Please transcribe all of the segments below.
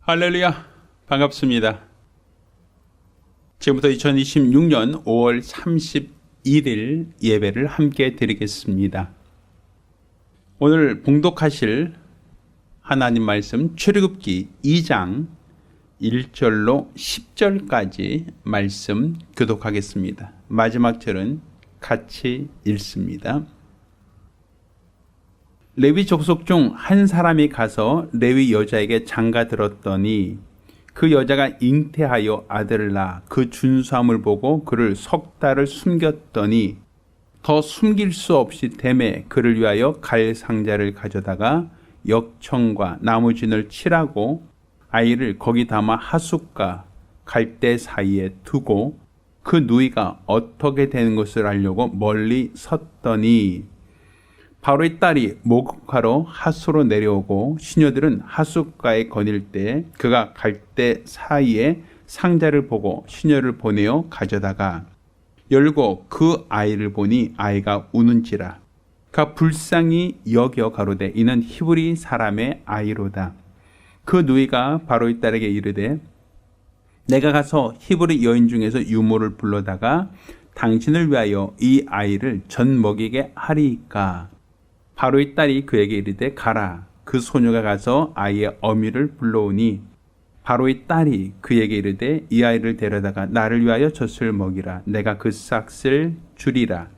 할렐루야, 반갑습니다. 지금부터 2026년 5월 31일 예배를 함께 드리겠습니다. 오늘 봉독하실 하나님 말씀 출애굽기 2장 1절로 10절까지 말씀 교독하겠습니다. 마지막 절은 같이 읽습니다. 레위 족속 중 한 사람이 가서 레위 여자에게 장가들었더니 그 여자가 잉태하여 아들을 낳아 그 준수함을 보고 그를 석 달을 숨겼더니 더 숨길 수 없이 되매 그를 위하여 갈 상자를 가져다가 역청과 나무진을 칠하고 아이를 거기 담아 하숫과 갈대 사이에 두고 그 누이가 어떻게 되는 것을 알려고 멀리 섰더니 바로의 딸이 목욕하러 하수로 내려오고 시녀들은 하숫가에 거닐 때 그가 갈대 사이에 상자를 보고 시녀를 보내어 가져다가 열고 그 아이를 보니 아이가 우는지라 그가 불쌍히 여겨 가로되 이는 히브리 사람의 아이로다. 그 누이가 바로의 딸에게 이르되 내가 가서 히브리 여인 중에서 유모를 불러다가 당신을 위하여 이 아이를 젖 먹이게 하리이까. 바로의 딸이 그에게 이르되 가라. 그 소녀가 가서 아이의 어미를 불러오니 바로의 딸이 그에게 이르되 이 아이를 데려다가 나를 위하여 젖을 먹이라. 내가 그 싹을 주리라.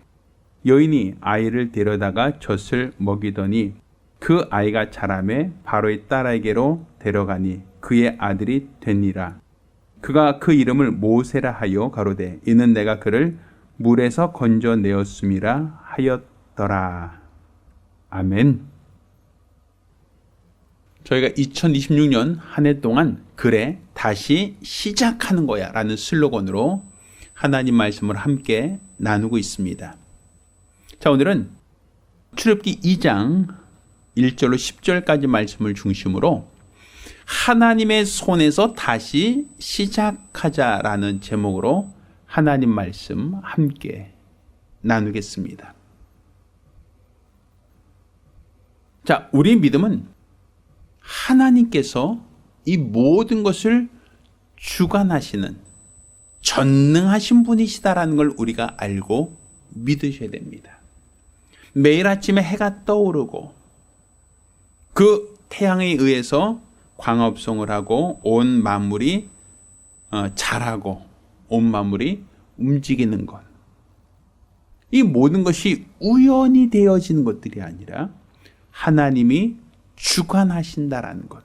여인이 아이를 데려다가 젖을 먹이더니 그 아이가 자라매 바로의 딸에게로 데려가니 그의 아들이 되니라. 그가 그 이름을 모세라 하여 가로되 이는 내가 그를 물에서 건져내었음이라 하였더라. 아멘. 저희가 2026년 한 해 동안 그래 다시 시작하는 거야 라는 슬로건으로 하나님 말씀을 함께 나누고 있습니다. 자, 오늘은 출애굽기 2장 1절로 10절까지 말씀을 중심으로 하나님의 손에서 다시 시작하자라는 제목으로 하나님 말씀 함께 나누겠습니다. 자, 우리 믿음은 하나님께서 이 모든 것을 주관하시는 전능하신 분이시다라는 걸 우리가 알고 믿으셔야 됩니다. 매일 아침에 해가 떠오르고 그 태양에 의해서 광합성을 하고 온 만물이 자라고 온 만물이 움직이는 것. 이 모든 것이 우연히 되어지는 것들이 아니라 하나님이 주관하신다라는 것,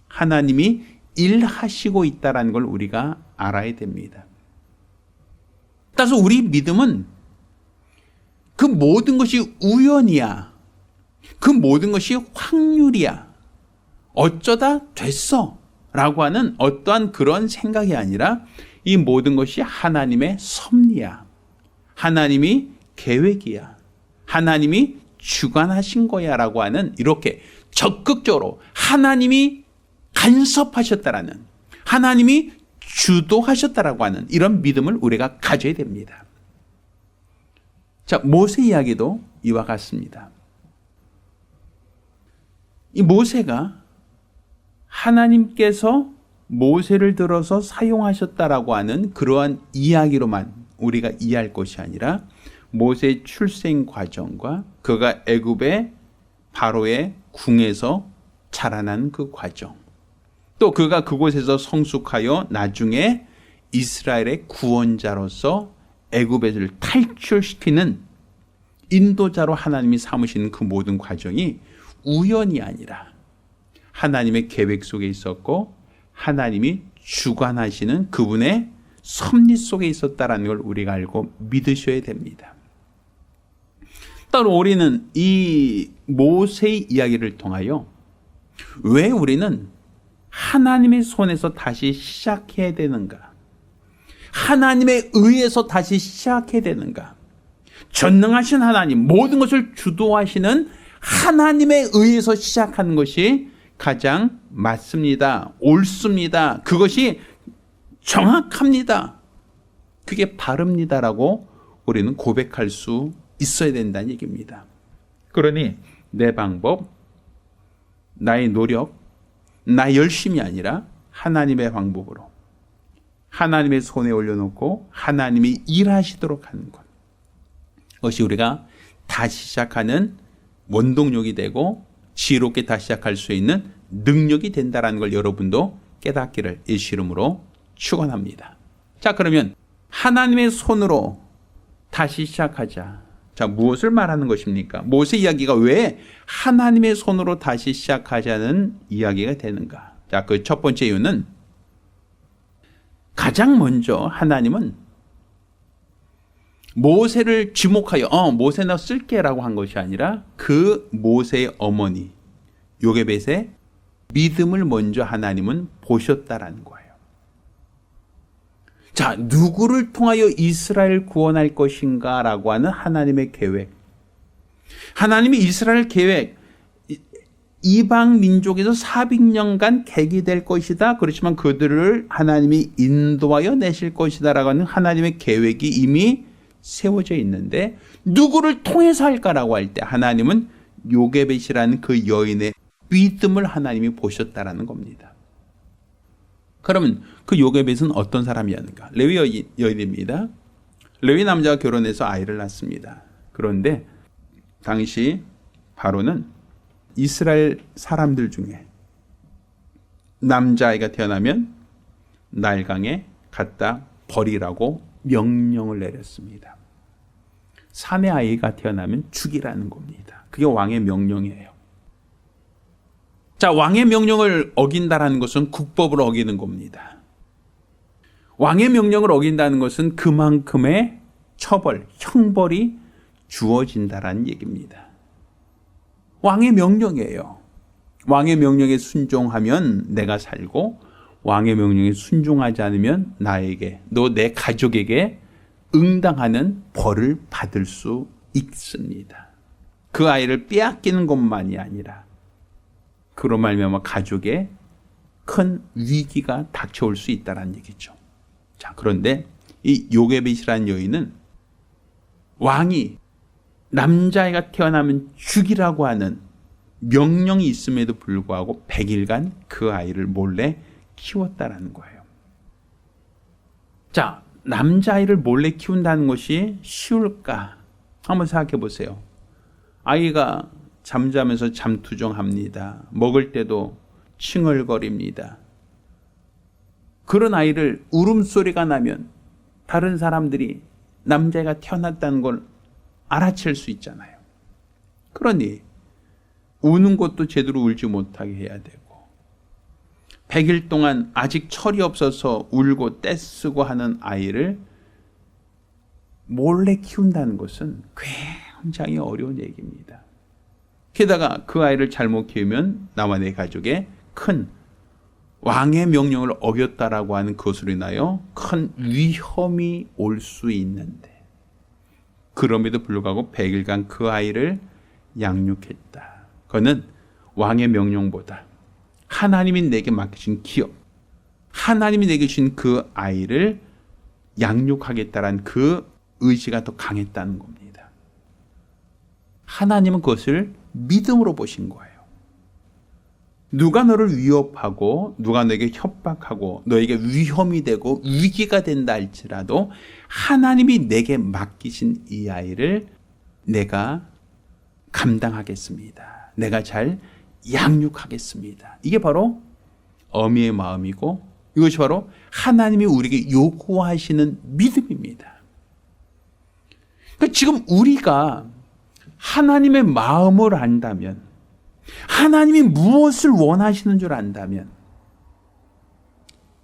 하나님이 일하시고 있다라는 걸 우리가 알아야 됩니다. 따라서 우리 믿음은 그 모든 것이 우연이야, 그 모든 것이 확률이야, 어쩌다 됐어 라고 하는 어떠한 그런 생각이 아니라 이 모든 것이 하나님의 섭리야, 하나님이 계획이야, 하나님이 주관하신 거야 라고 하는 이렇게 적극적으로 하나님이 간섭하셨다라는, 하나님이 주도하셨다라고 하는 이런 믿음을 우리가 가져야 됩니다. 자, 모세 이야기도 이와 같습니다. 이 모세가 하나님께서 모세를 들어서 사용하셨다라고 하는 그러한 이야기로만 우리가 이해할 것이 아니라 모세의 출생 과정과 그가 애굽의 바로의 궁에서 자라난 그 과정, 또 그가 그곳에서 성숙하여 나중에 이스라엘의 구원자로서 애굽을 탈출시키는 인도자로 하나님이 삼으시는 그 모든 과정이 우연이 아니라 하나님의 계획 속에 있었고 하나님이 주관하시는 그분의 섭리 속에 있었다는 걸 우리가 알고 믿으셔야 됩니다. 따로 우리는 이 모세의 이야기를 통하여 왜 우리는 하나님의 손에서 다시 시작해야 되는가? 하나님에 의해서 다시 시작해야 되는가? 전능하신 하나님, 모든 것을 주도하시는 하나님에 의해서 시작하는 것이 가장 맞습니다. 옳습니다. 그것이 정확합니다. 그게 바릅니다라고 우리는 고백할 수 있어야 된다는 얘기입니다. 그러니 내 방법, 나의 노력, 나 열심이 아니라 하나님의 방법으로 하나님의 손에 올려놓고 하나님이 일하시도록 하는 것. 그것이 우리가 다시 시작하는 원동력이 되고 지혜롭게 다시 시작할 수 있는 능력이 된다는 걸 여러분도 깨닫기를 예수 이름으로 축원합니다. 자, 그러면 하나님의 손으로 다시 시작하자. 자, 무엇을 말하는 것입니까? 모세 이야기가 왜 하나님의 손으로 다시 시작하자는 이야기가 되는가? 자, 그 첫 번째 이유는 가장 먼저 하나님은 모세를 지목하여 모세 너 쓸게라고 한 것이 아니라 그 모세의 어머니 요게벳의 믿음을 먼저 하나님은 보셨다라는 거예요. 자, 누구를 통하여 이스라엘 구원할 것인가 라고 하는 하나님의 계획. 하나님이 이스라엘 계획, 이방 민족에서 400년간 객이 것이다. 그렇지만 그들을 하나님이 인도하여 내실 것이다 라고 하는 하나님의 계획이 이미 세워져 있는데 누구를 통해서 할까라고 할 때 하나님은 요게벳이라는 그 여인의 믿음을 하나님이 보셨다라는 겁니다. 그러면 그 요게벳은 어떤 사람이었는가? 레위 여인입니다. 레위 남자가 결혼해서 아이를 낳습니다. 그런데 당시 바로는 이스라엘 사람들 중에 남자아이가 태어나면 나일강에 갖다 버리라고 명령을 내렸습니다. 사내 아이가 태어나면 죽이라는 겁니다. 그게 왕의 명령이에요. 자, 왕의 명령을 어긴다라는 것은 국법을 어기는 겁니다. 왕의 명령을 어긴다는 것은 그만큼의 처벌, 형벌이 주어진다라는 얘기입니다. 왕의 명령이에요. 왕의 명령에 순종하면 내가 살고 왕의 명령에 순종하지 않으면 나에게, 너 내 가족에게 응당하는 벌을 받을 수 있습니다. 그 아이를 빼앗기는 것만이 아니라 그로 말미암아 가족에 큰 위기가 닥쳐올 수 있다는 얘기죠. 자, 그런데 이 요게벳이라는 여인은 왕이 남자아이가 태어나면 죽이라고 하는 명령이 있음에도 불구하고 100일간 그 아이를 몰래 키웠다라는 거예요. 자, 남자아이를 몰래 키운다는 것이 쉬울까? 한번 생각해 보세요. 아이가 잠자면서 잠투정합니다. 먹을 때도 칭얼거립니다. 그런 아이를 울음소리가 나면 다른 사람들이 남자애가 태어났다는 걸 알아챌 수 있잖아요. 그러니 우는 것도 제대로 울지 못하게 해야 되고 100일 동안 아직 철이 없어서 울고 떼쓰고 하는 아이를 몰래 키운다는 것은 굉장히 어려운 얘기입니다. 게다가 그 아이를 잘못 키우면 나와 내 가족에 큰 왕의 명령을 어겼다라고 하는 것으로 인하여 큰 위험이 올 수 있는데 그럼에도 불구하고 100일간 그 아이를 양육했다. 그거는 왕의 명령보다 하나님이 내게 맡기신 기업, 하나님이 내게 주신 그 아이를 양육하겠다라는 그 의지가 더 강했다는 겁니다. 하나님은 그것을 믿음으로 보신 거예요. 누가 너를 위협하고 누가 너에게 협박하고 너에게 위험이 되고 위기가 된다 할지라도 하나님이 내게 맡기신 이 아이를 내가 감당하겠습니다. 내가 잘 양육하겠습니다. 이게 바로 어미의 마음이고 이것이 바로 하나님이 우리에게 요구하시는 믿음입니다. 그러니까 지금 우리가 하나님의 마음을 안다면 하나님이 무엇을 원하시는 줄 안다면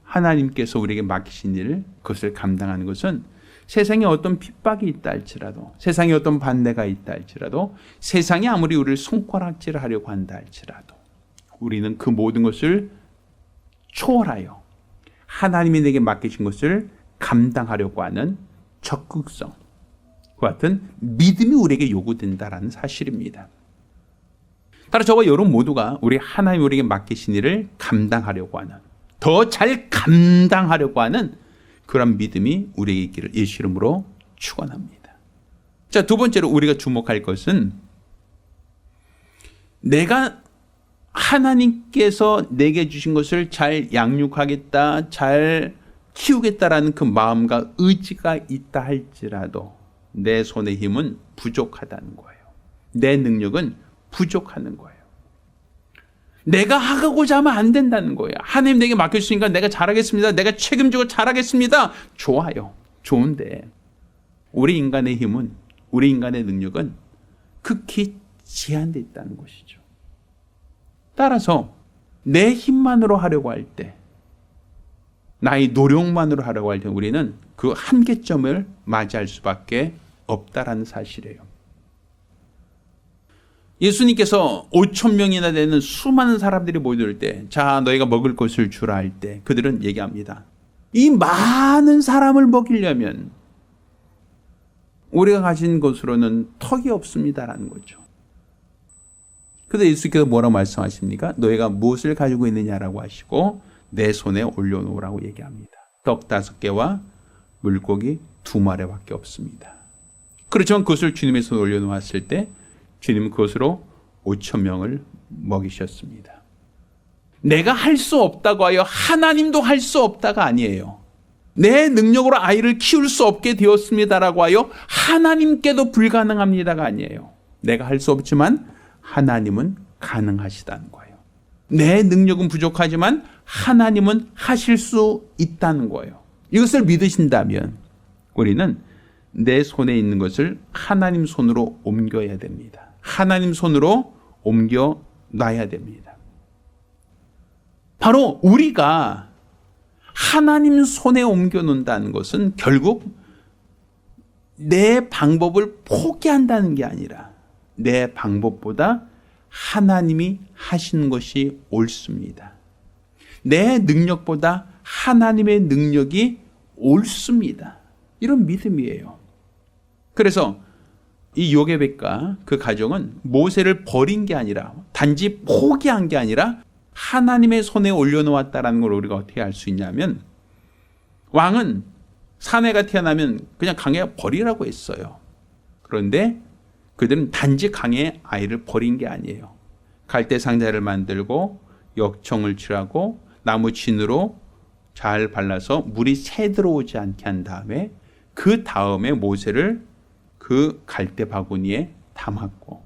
하나님께서 우리에게 맡기신 일을 그것을 감당하는 것은 세상에 어떤 핍박이 있다 할지라도 세상에 어떤 반대가 있다 할지라도 세상이 아무리 우리를 손가락질하려고 한다 할지라도 우리는 그 모든 것을 초월하여 하나님이 내게 맡기신 것을 감당하려고 하는 적극성 그 같은 믿음이 우리에게 요구된다라는 사실입니다. 따라 저와 여러분 모두가 우리 하나님 우리에게 맡기신 일을 감당하려고 하는 더 잘 감당하려고 하는 그런 믿음이 우리에게 있기를 예수 이름으로 축원합니다. 자, 두 번째로 우리가 주목할 것은 내가 하나님께서 내게 주신 것을 잘 양육하겠다, 잘 키우겠다라는 그 마음과 의지가 있다 할지라도 내 손의 힘은 부족하다는 거예요. 내 능력은 부족하는 거예요. 내가 하고자 하면 안 된다는 거예요. 하나님 내게 맡겨주시니까 내가 잘하겠습니다. 내가 책임지고 잘하겠습니다. 좋아요. 좋은데 우리 인간의 힘은, 우리 인간의 능력은 극히 제한되어 있다는 것이죠. 따라서 내 힘만으로 하려고 할 때, 나의 노력만으로 하려고 할 때 우리는 그 한계점을 맞이할 수밖에 없다라는 사실이에요. 예수님께서 5천 명이나 되는 수많은 사람들이 모여들 때, 자, 너희가 먹을 것을 주라 할 때 그들은 얘기합니다. 이 많은 사람을 먹이려면 우리가 가진 것으로는 턱이 없습니다라는 거죠. 그런데 예수께서 뭐라고 말씀하십니까? 너희가 무엇을 가지고 있느냐라고 하시고 내 손에 올려놓으라고 얘기합니다. 떡 5개와 물고기 2마리밖에 없습니다. 그렇지만 그것을 주님의 손에 올려놓았을 때 주님은 그것으로 5천 명을 먹이셨습니다. 내가 할 수 없다고 하여 하나님도 할 수 없다가 아니에요. 내 능력으로 아이를 키울 수 없게 되었습니다라고 하여 하나님께도 불가능합니다가 아니에요. 내가 할 수 없지만 하나님은 가능하시다는 거예요. 내 능력은 부족하지만 하나님은 하실 수 있다는 거예요. 이것을 믿으신다면 우리는 내 손에 있는 것을 하나님 손으로 옮겨야 됩니다. 하나님 손으로 옮겨 놔야 됩니다. 바로 우리가 하나님 손에 옮겨 놓는다는 것은 결국 내 방법을 포기한다는 게 아니라 내 방법보다 하나님이 하시는 것이 옳습니다. 내 능력보다 하나님의 능력이 옳습니다. 이런 믿음이에요. 그래서 이 요게벳과 그 가정은 모세를 버린 게 아니라 단지 포기한 게 아니라 하나님의 손에 올려놓았다는 걸 우리가 어떻게 알 수 있냐면, 왕은 사내가 태어나면 그냥 강에 버리라고 했어요. 그런데 그들은 단지 강에 아이를 버린 게 아니에요. 갈대 상자를 만들고 역청을 칠하고 나무 진으로 잘 발라서 물이 새 들어오지 않게 한 다음에 그 다음에 모세를 그 갈대 바구니에 담았고,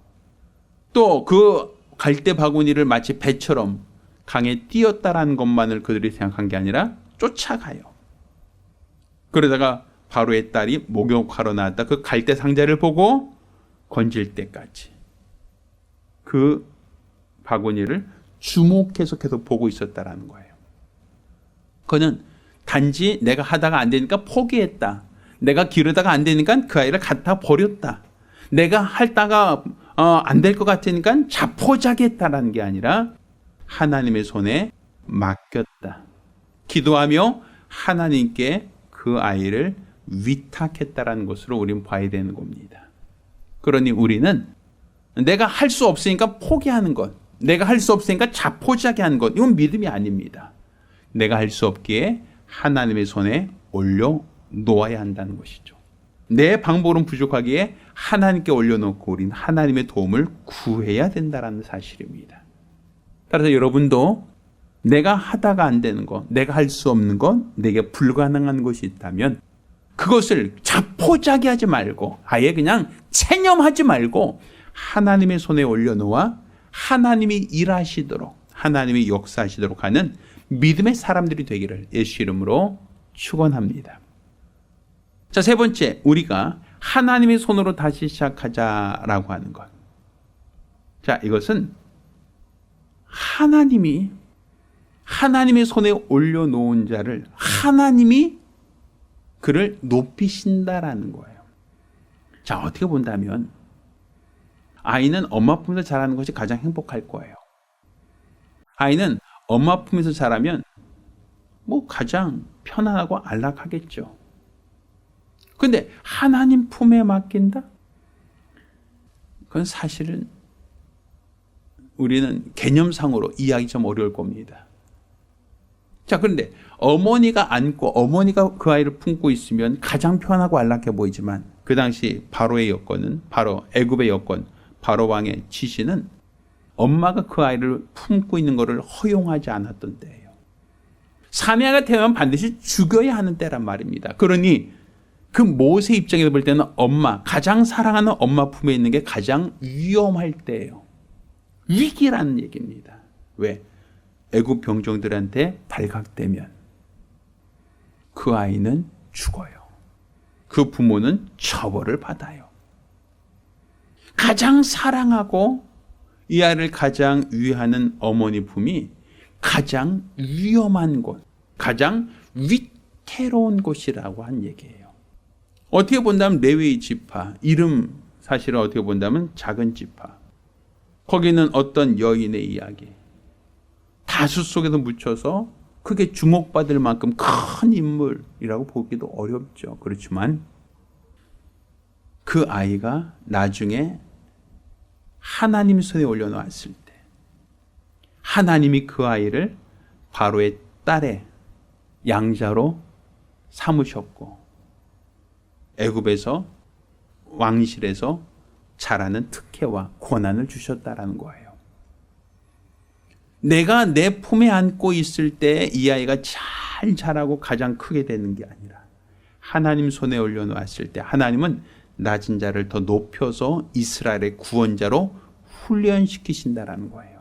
또 그 갈대 바구니를 마치 배처럼 강에 띄었다라는 것만을 그들이 생각한 게 아니라 쫓아가요. 그러다가 바로의 딸이 목욕하러 나왔다 그 갈대 상자를 보고 건질 때까지 그 바구니를 주목해서 계속 보고 있었다라는 거예요. 그는 단지 내가 하다가 안 되니까 포기했다. 내가 기르다가 안 되니까 그 아이를 갖다 버렸다. 내가 하다가 안 될 것 같으니까 자포자기했다라는 게 아니라 하나님의 손에 맡겼다. 기도하며 하나님께 그 아이를 위탁했다라는 것으로 우리는 봐야 되는 겁니다. 그러니 우리는 내가 할 수 없으니까 포기하는 것, 내가 할 수 없으니까 자포자기하는 것, 이건 믿음이 아닙니다. 내가 할 수 없기에 하나님의 손에 올려 놓아야 한다는 것이죠. 내 방법은 부족하기에 하나님께 올려놓고 우리는 하나님의 도움을 구해야 된다는 사실입니다. 따라서 여러분도 내가 하다가 안 되는 것, 내가 할 수 없는 것, 내게 불가능한 것이 있다면 그것을 자포자기하지 말고 아예 그냥 체념하지 말고 하나님의 손에 올려놓아 하나님이 일하시도록, 하나님이 역사하시도록 하는 믿음의 사람들이 되기를 예수 이름으로 축원합니다. 자, 세 번째, 우리가 하나님의 손으로 다시 시작하자라고 하는 것. 자, 이것은 하나님이 하나님의 손에 올려놓은 자를 하나님이 그를 높이신다라는 거예요. 자, 어떻게 본다면 아이는 엄마 품에서 자라는 것이 가장 행복할 거예요. 아이는 엄마 품에서 자라면 가장 편안하고 안락하겠죠. 근데 하나님 품에 맡긴다? 그건 사실은 우리는 개념상으로 이해하기 좀 어려울 겁니다. 자, 그런데 어머니가 안고 어머니가 그 아이를 품고 있으면 가장 편하고 안락해 보이지만 그 당시 바로의 여건은, 바로 애굽의 여건, 바로 왕의 지시는 엄마가 그 아이를 품고 있는 것을 허용하지 않았던 때예요. 사내아가 태어나면 반드시 죽여야 하는 때란 말입니다. 그러니 그 모세 입장에서 볼 때는 엄마, 가장 사랑하는 엄마 품에 있는 게 가장 위험할 때예요. 위기라는 얘기입니다. 왜? 애굽 병정들한테 발각되면 그 아이는 죽어요. 그 부모는 처벌을 받아요. 가장 사랑하고 이 아이를 가장 위하는 어머니 품이 가장 위험한 곳, 가장 위태로운 곳이라고 한 얘기예요. 어떻게 본다면 레위의 지파, 이름 사실은 어떻게 본다면 작은 지파. 거기는 어떤 여인의 이야기. 다수 속에서 묻혀서 크게 주목받을 만큼 큰 인물이라고 보기도 어렵죠. 그렇지만 그 아이가 나중에 하나님 손에 올려놓았을 때 하나님이 그 아이를 바로의 딸의 양자로 삼으셨고 애굽에서 왕실에서 자라는 특혜와 권한을 주셨다라는 거예요. 내가 내 품에 안고 있을 때 이 아이가 잘 자라고 가장 크게 되는 게 아니라 하나님 손에 올려놓았을 때 하나님은 낮은 자를 더 높여서 이스라엘의 구원자로 훈련시키신다라는 거예요.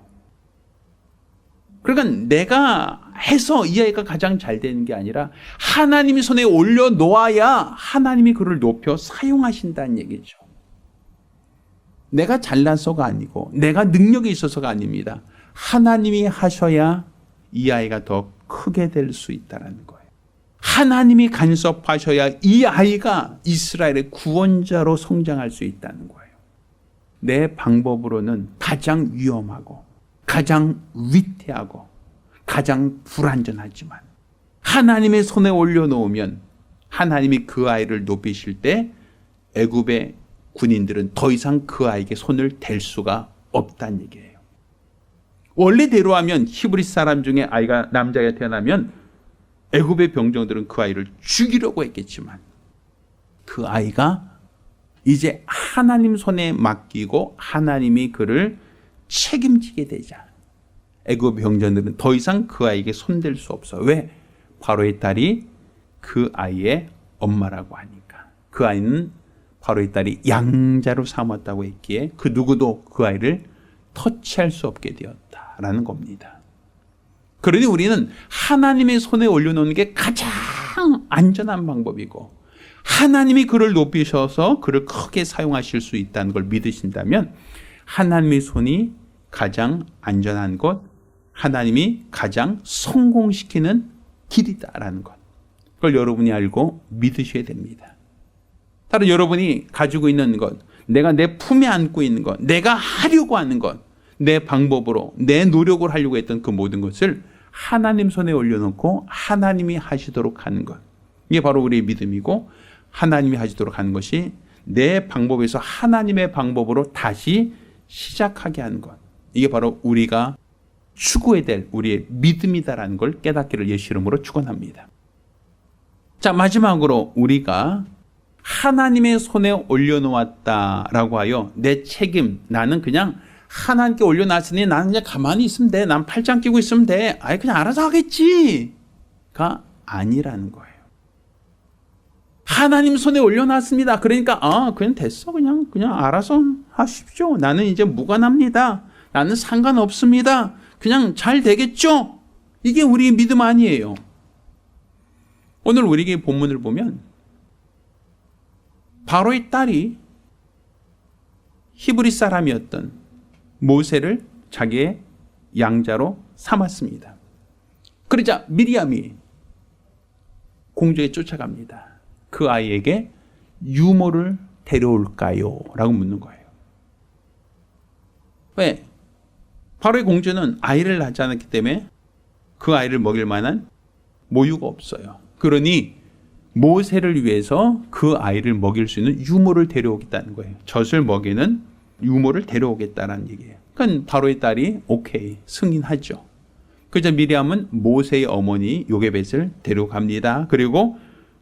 그러니까 내가 해서 이 아이가 가장 잘 되는 게 아니라 하나님이 손에 올려놓아야 하나님이 그를 높여 사용하신다는 얘기죠. 내가 잘나서가 아니고 내가 능력이 있어서가 아닙니다. 하나님이 하셔야 이 아이가 더 크게 될 수 있다는 거예요. 하나님이 간섭하셔야 이 아이가 이스라엘의 구원자로 성장할 수 있다는 거예요. 내 방법으로는 가장 위험하고 가장 위태하고 가장 불안전하지만 하나님의 손에 올려놓으면 하나님이 그 아이를 높이실 때 애굽의 군인들은 더 이상 그 아이에게 손을 댈 수가 없다는 얘기예요. 원래대로 하면 히브리 사람 중에 아이가 남자가 태어나면 애굽의 병정들은 그 아이를 죽이려고 했겠지만 그 아이가 이제 하나님 손에 맡기고 하나님이 그를 책임지게 되자 애굽 병정들은 더 이상 그 아이에게 손댈 수 없어. 왜? 바로의 딸이 그 아이의 엄마라고 하니까. 그 아이는 바로의 딸이 양자로 삼았다고 했기에 그 누구도 그 아이를 터치할 수 없게 되었다라는 겁니다. 그러니 우리는 하나님의 손에 올려놓는 게 가장 안전한 방법이고 하나님이 그를 높이셔서 그를 크게 사용하실 수 있다는 걸 믿으신다면 하나님의 손이 가장 안전한 것, 하나님이 가장 성공시키는 길이다라는 것. 그걸 여러분이 알고 믿으셔야 됩니다. 따로 여러분이 가지고 있는 것, 내가 내 품에 안고 있는 것, 내가 하려고 하는 것, 내 방법으로, 내 노력을 하려고 했던 그 모든 것을 하나님 손에 올려놓고 하나님이 하시도록 하는 것. 이게 바로 우리의 믿음이고 하나님이 하시도록 하는 것이 내 방법에서 하나님의 방법으로 다시 시작하게 하는 것. 이게 바로 우리가 추구해야 될 우리의 믿음이다라는 걸 깨닫기를 예수 이름으로 축원합니다. 자, 마지막으로 우리가 하나님의 손에 올려놓았다라고 하여 내 책임, 나는 그냥 하나님께 올려놨으니 나는 그냥 가만히 있으면 돼. 난 팔짱 끼고 있으면 돼. 아이 그냥 알아서 하겠지가 아니라는 거예요. 하나님 손에 올려놨습니다. 그러니까 그냥 됐어. 그냥 알아서 하십시오. 나는 이제 무관합니다. 나는 상관없습니다. 그냥 잘 되겠죠? 이게 우리의 믿음 아니에요. 오늘 우리에게 본문을 보면 바로의 딸이 히브리 사람이었던 모세를 자기의 양자로 삼았습니다. 그러자 미리암이 공주에게 쫓아갑니다. 그 아이에게 유모를 데려올까요? 라고 묻는 거예요. 왜? 바로의 공주는 아이를 낳지 않았기 때문에 그 아이를 먹일 만한 모유가 없어요. 그러니 모세를 위해서 그 아이를 먹일 수 있는 유모를 데려오겠다는 거예요. 젖을 먹이는 유모를 데려오겠다는 얘기예요. 그러니까 바로의 딸이 오케이 승인하죠. 그러자 미리암은 모세의 어머니 요게벳을 데려갑니다. 그리고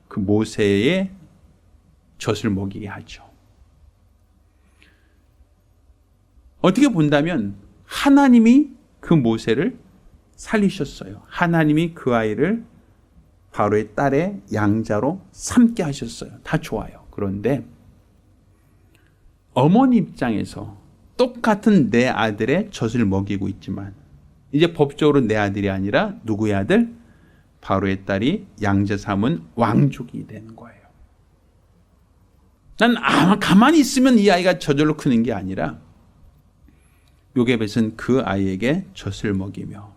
그 모세의 젖을 먹이게 하죠. 어떻게 본다면 하나님이 그 모세를 살리셨어요. 하나님이 그 아이를 바로의 딸의 양자로 삼게 하셨어요. 다 좋아요. 그런데 어머니 입장에서 똑같은 내 아들의 젖을 먹이고 있지만 이제 법적으로 내 아들이 아니라 누구의 아들? 바로의 딸이 양자 삼은 왕족이 되는 거예요. 난 아마 가만히 있으면 이 아이가 저절로 크는 게 아니라 요게벳은 그 아이에게 젖을 먹이며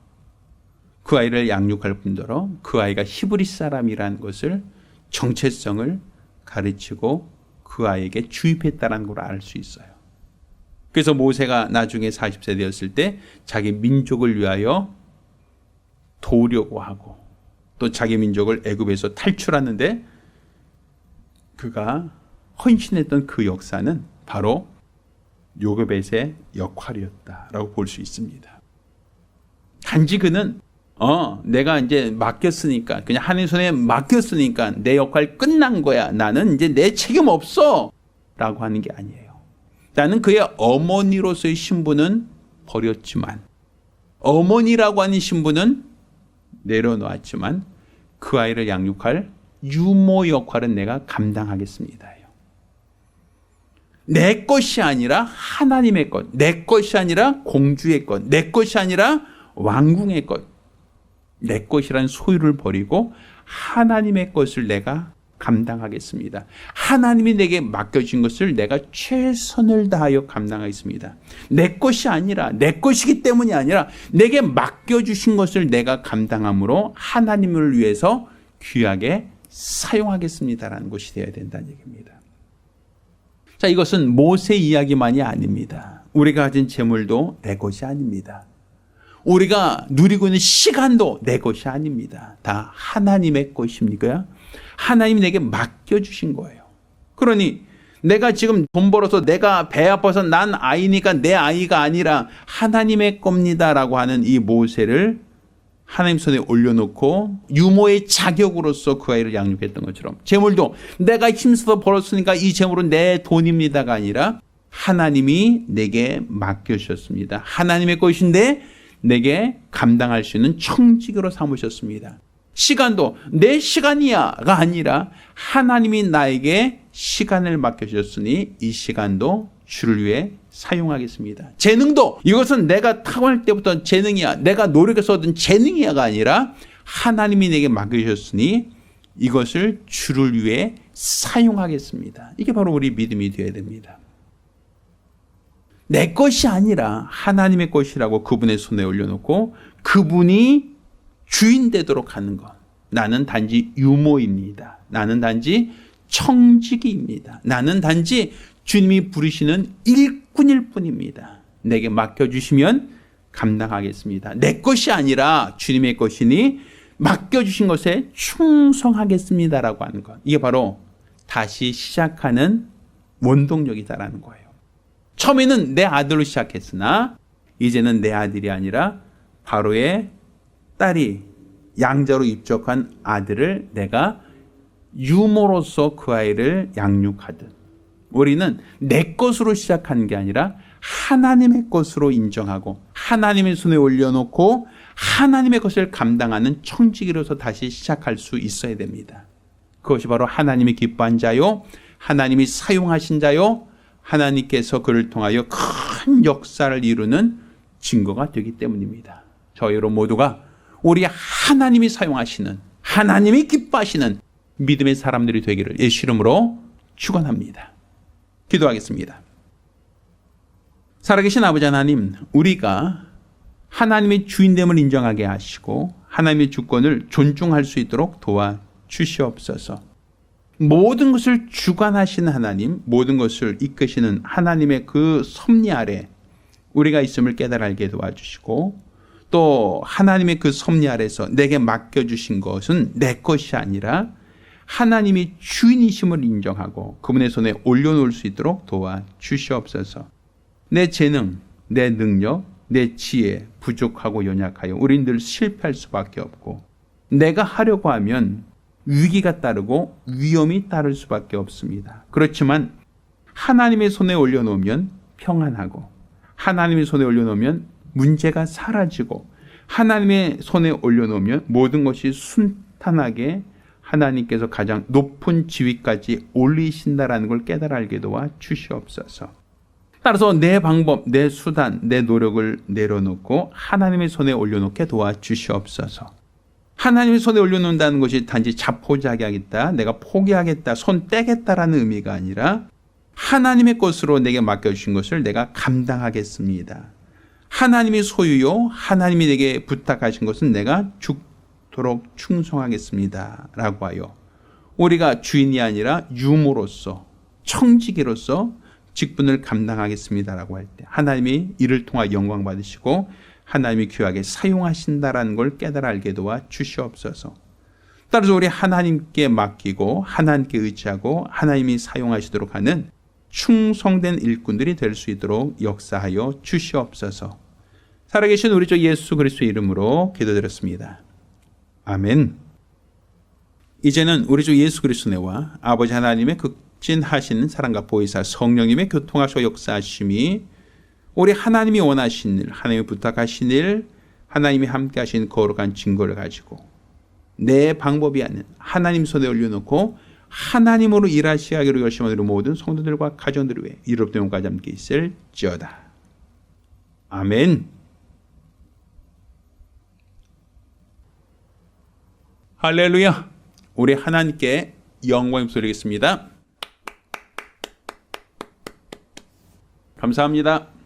그 아이를 양육할 뿐더러 그 아이가 히브리 사람이라는 것을 정체성을 가르치고 그 아이에게 주입했다는 걸 알 수 있어요. 그래서 모세가 나중에 40세 되었을 때 자기 민족을 위하여 도우려고 하고 또 자기 민족을 애굽에서 탈출하는데 그가 헌신했던 그 역사는 바로 요게벳의 역할이었다라고 볼 수 있습니다. 단지 그는 내가 이제 맡겼으니까 그냥 하나님 손에 맡겼으니까 내 역할 끝난 거야. 나는 이제 내 책임 없어 라고 하는 게 아니에요. 나는 그의 어머니로서의 신분은 버렸지만 어머니라고 하는 신분은 내려놓았지만 그 아이를 양육할 유모 역할은 내가 감당하겠습니다. 내 것이 아니라 하나님의 것, 내 것이 아니라 공주의 것, 내 것이 아니라 왕궁의 것, 내 것이라는 소유를 버리고 하나님의 것을 내가 감당하겠습니다. 하나님이 내게 맡겨진 것을 내가 최선을 다하여 감당하겠습니다. 내 것이 아니라 내 것이기 때문이 아니라 내게 맡겨주신 것을 내가 감당함으로 하나님을 위해서 귀하게 사용하겠습니다라는 것이 되어야 된다는 얘기입니다. 자, 이것은 모세 이야기만이 아닙니다. 우리가 가진 재물도 내 것이 아닙니다. 우리가 누리고 있는 시간도 내 것이 아닙니다. 다 하나님의 것입니까? 하나님이 내게 맡겨주신 거예요. 그러니 내가 지금 돈 벌어서 내가 배 아파서 난 아이니까 내 아이가 아니라 하나님의 겁니다라고 하는 이 모세를 하나님 손에 올려놓고 유모의 자격으로서 그 아이를 양육했던 것처럼 재물도 내가 힘써서 벌었으니까 이 재물은 내 돈입니다가 아니라 하나님이 내게 맡겨주셨습니다. 하나님의 것인데 내게 감당할 수 있는 청직으로 삼으셨습니다. 시간도 내 시간이야가 아니라 하나님이 나에게 시간을 맡겨주셨으니 이 시간도 주를 위해 사용하겠습니다. 재능도 이것은 내가 타고날 때부터 재능이야, 내가 노력해서 얻은 재능이야가 아니라 하나님이 내게 맡겨주셨으니 이것을 주를 위해 사용하겠습니다. 이게 바로 우리 믿음이 되어야 됩니다. 내 것이 아니라 하나님의 것이라고 그분의 손에 올려놓고 그분이 주인 되도록 하는 것. 나는 단지 유모입니다. 나는 단지 청지기입니다. 나는 단지 주님이 부르시는 일꾼일 뿐입니다. 내게 맡겨주시면 감당하겠습니다. 내 것이 아니라 주님의 것이니 맡겨주신 것에 충성하겠습니다라고 하는 것. 이게 바로 다시 시작하는 원동력이다라는 거예요. 처음에는 내 아들로 시작했으나 이제는 내 아들이 아니라 바로의 딸이 양자로 입적한 아들을 내가 유모로서 그 아이를 양육하듯 우리는 내 것으로 시작하는 게 아니라 하나님의 것으로 인정하고 하나님의 손에 올려놓고 하나님의 것을 감당하는 청지기로서 다시 시작할 수 있어야 됩니다. 그것이 바로 하나님이 기뻐한 자요, 하나님이 사용하신 자요, 하나님께서 그를 통하여 큰 역사를 이루는 증거가 되기 때문입니다. 저희 여러분 모두가 우리 하나님이 사용하시는, 하나님이 기뻐하시는 믿음의 사람들이 되기를 예수 이름으로 축원합니다. 기도하겠습니다. 살아계신 아버지 하나님, 우리가 하나님의 주인됨을 인정하게 하시고 하나님의 주권을 존중할 수 있도록 도와주시옵소서. 모든 것을 주관하시는 하나님, 모든 것을 이끄시는 하나님의 그 섭리 아래 우리가 있음을 깨달아 알게 도와주시고 또 하나님의 그 섭리 아래서 내게 맡겨주신 것은 내 것이 아니라 하나님이 주인이심을 인정하고 그분의 손에 올려놓을 수 있도록 도와주시옵소서. 내 재능, 내 능력, 내 지혜 부족하고 연약하여 우린 늘 실패할 수밖에 없고 내가 하려고 하면 위기가 따르고 위험이 따를 수밖에 없습니다. 그렇지만 하나님의 손에 올려놓으면 평안하고 하나님의 손에 올려놓으면 문제가 사라지고 하나님의 손에 올려놓으면 모든 것이 순탄하게 하나님께서 가장 높은 지위까지 올리신다라는 걸 깨달아 알게 도와 주시옵소서. 따라서 내 방법, 내 수단, 내 노력을 내려놓고 하나님의 손에 올려놓게 도와 주시옵소서. 하나님의 손에 올려놓는다는 것이 단지 자포자기하겠다, 내가 포기하겠다, 손 떼겠다라는 의미가 아니라 하나님의 것으로 내게 맡겨주신 것을 내가 감당하겠습니다. 하나님의 소유요, 하나님이 내게 부탁하신 것은 내가 죽도록 충성하겠습니다 라고 하여 우리가 주인이 아니라 유모로서, 청지기로서 직분을 감당하겠습니다 라고 할 때 하나님이 이를 통하 영광 받으시고 하나님이 귀하게 사용하신다라는 걸 깨달아 알게 도와 주시옵소서. 따라서 우리 하나님께 맡기고 하나님께 의지하고 하나님이 사용하시도록 하는 충성된 일꾼들이 될 수 있도록 역사하여 주시옵소서. 살아계신 우리 주 예수 그리스도의 이름으로 기도드렸습니다. 아멘. 이제는 우리 주 예수 그리스도와 아버지 하나님의 극진하신 사랑과 보혜사 성령님의 교통하시고 역사하심이 우리 하나님이 원하신 일, 하나님이 부탁하신 일, 하나님이 함께 하신 거룩한 증거를 가지고 내 방법이 아닌 하나님 손에 올려놓고 하나님으로 일하시기로 결심한 우리 모든 성도들과 가정들을 위해 이롭된 영까지 함께 있을지어다. 아멘. 할렐루야. 우리 하나님께 영광 돌리겠습니다. 감사합니다.